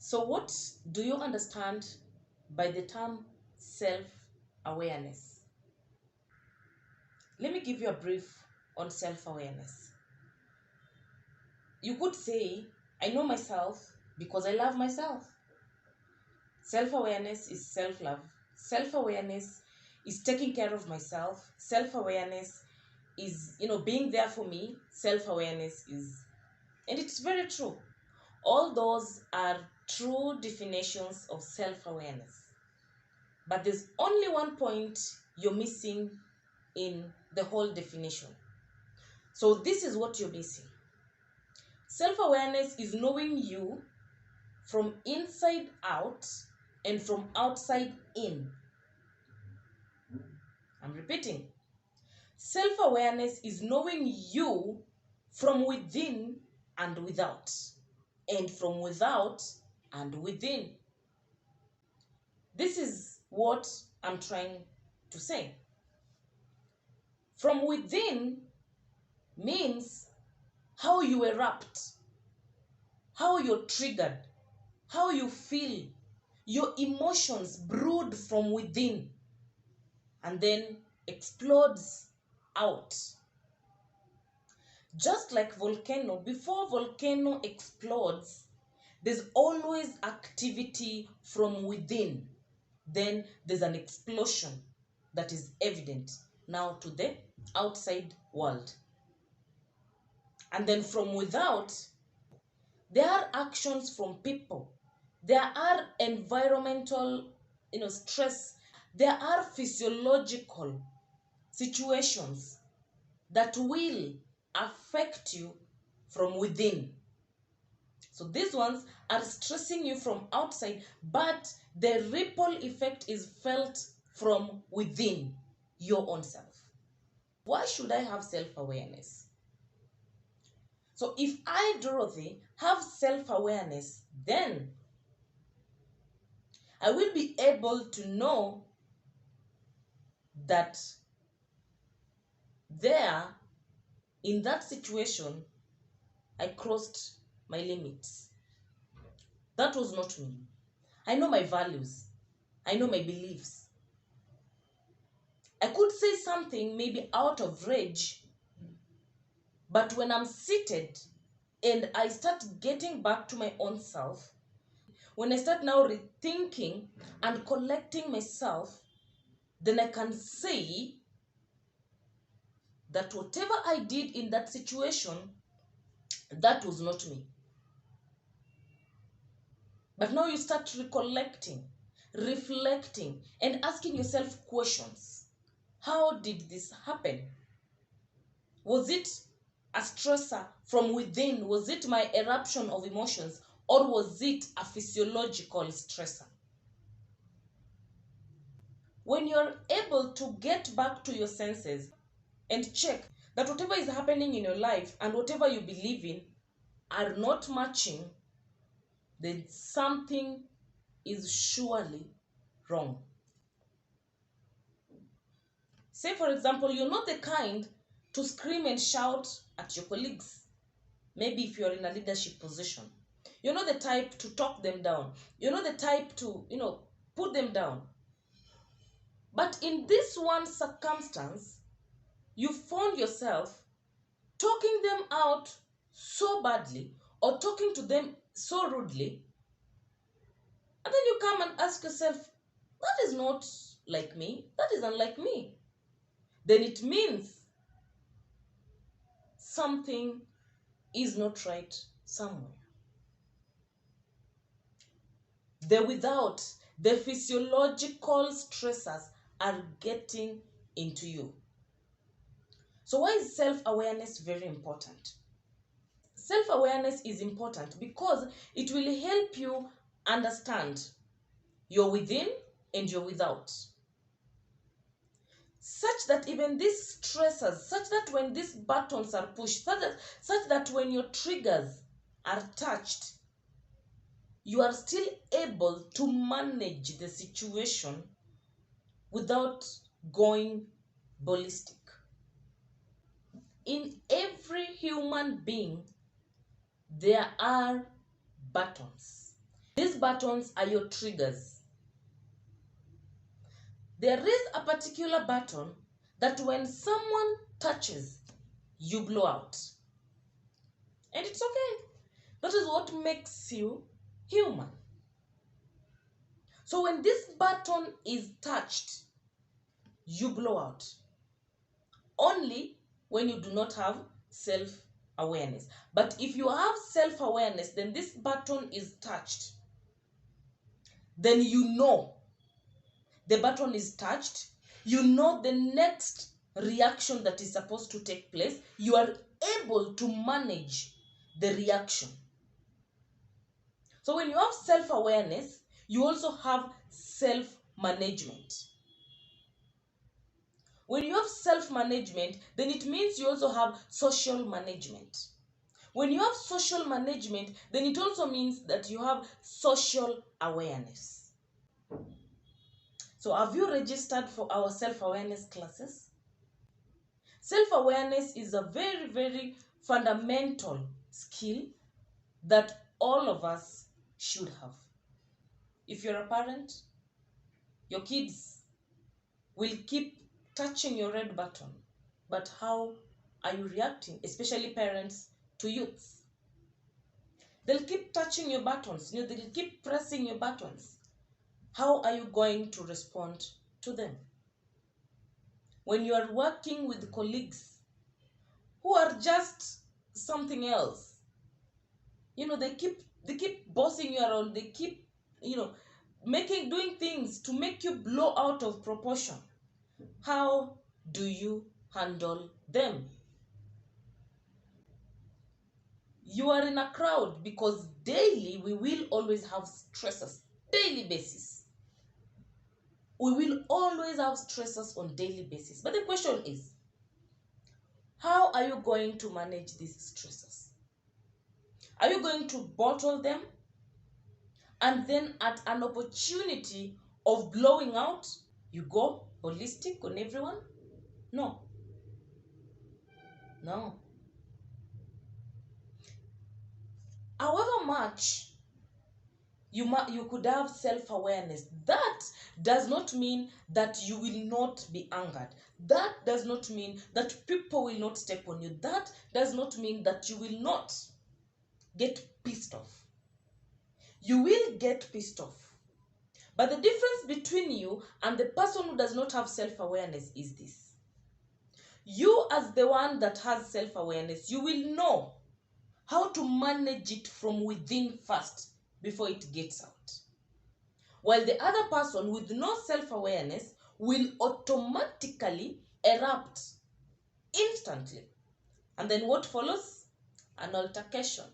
So what do you understand by the term self-awareness? Let me give you a brief on self-awareness. You could say, I know myself because I love myself. Self-awareness is self-love. Self-awareness is taking care of myself. Self-awareness is, being there for me. Self-awareness is, and it's very true. All those are true definitions of self-awareness. But there's only one point you're missing in the whole definition. So this is what you're missing. Self-awareness is knowing you from inside out and from outside in. I'm repeating. Self-awareness is knowing you from within and without, and from without and within. This is what I'm trying to say. From within means how you erupt, how you're triggered, how you feel. Your emotions brood from within and then explodes out. Just like volcano, before volcano explodes, there's always activity from within. Then there's an explosion that is evident now to the outside world. And then from without, there are actions from people. There are environmental, stress. There are physiological situations that will affect you from within. So these ones are stressing you from outside, but the ripple effect is felt from within your own self. Why should I have self-awareness? So if I, Dorothy, have self-awareness, then I will be able to know that there, in that situation, I crossed my limits. That was not me. I know my values. I know my beliefs. I could say something maybe out of rage, but when I'm seated and I start getting back to my own self, when I start now rethinking and collecting myself, then I can say that whatever I did in that situation, that was not me. But now you start recollecting, reflecting, and asking yourself questions. How did this happen? Was it a stressor from within? Was it my eruption of emotions? Or was it a physiological stressor? When you're able to get back to your senses and check that whatever is happening in your life and whatever you believe in are not matching, then something is surely wrong. Say, for example, you're not the kind to scream and shout at your colleagues. Maybe if you're in a leadership position. You're not the type to talk them down. You're not the type to, put them down. But in this one circumstance, you found yourself talking them out so badly or talking to them so rudely, and then you come and ask yourself, that is not like me, that is unlike me. Then it means something is not right somewhere. The physiological stressors are getting into you. So why is self-awareness very important? Self-awareness is important because it will help you understand your within and your without. Such that even these stressors, such that when these buttons are pushed, such that when your triggers are touched, you are still able to manage the situation without going ballistic. In every human being, there are buttons. These buttons are your triggers. There is a particular button that when someone touches, you blow out. And it's okay. That is what makes you human. So when this button is touched, you blow out. Only when you do not have self-awareness. But if you have self-awareness, then this button is touched. Then you know the button is touched. You know the next reaction that is supposed to take place. You are able to manage the reaction. So when you have self-awareness, you also have self-management. When you have self-management, then it means you also have social management. When you have social management, then it also means that you have social awareness. So have you registered for our self-awareness classes? Self-awareness is a very, very fundamental skill that all of us should have. If you're a parent, your kids will keep touching your red button. But how are you reacting, especially parents to youths? They'll keep touching your buttons. They'll keep pressing your buttons. How are you going to respond to them? When you are working with colleagues who are just something else, they keep bossing you around. They keep, doing things to make you blow out of proportion. How do you handle them? You are in a crowd because daily we will always have stressors. Daily basis. We will always have stressors on daily basis. But the question is, how are you going to manage these stressors? Are you going to bottle them and then at an opportunity of blowing out, you go ballistic on everyone? No. No. However much you could have self-awareness, that does not mean that you will not be angered. That does not mean that people will not step on you. That does not mean that you will not get pissed off. You will get pissed off. But the difference between you and the person who does not have self-awareness is this. You, as the one that has self-awareness, you will know how to manage it from within first before it gets out. While the other person with no self-awareness will automatically erupt instantly. And then what follows? An altercation.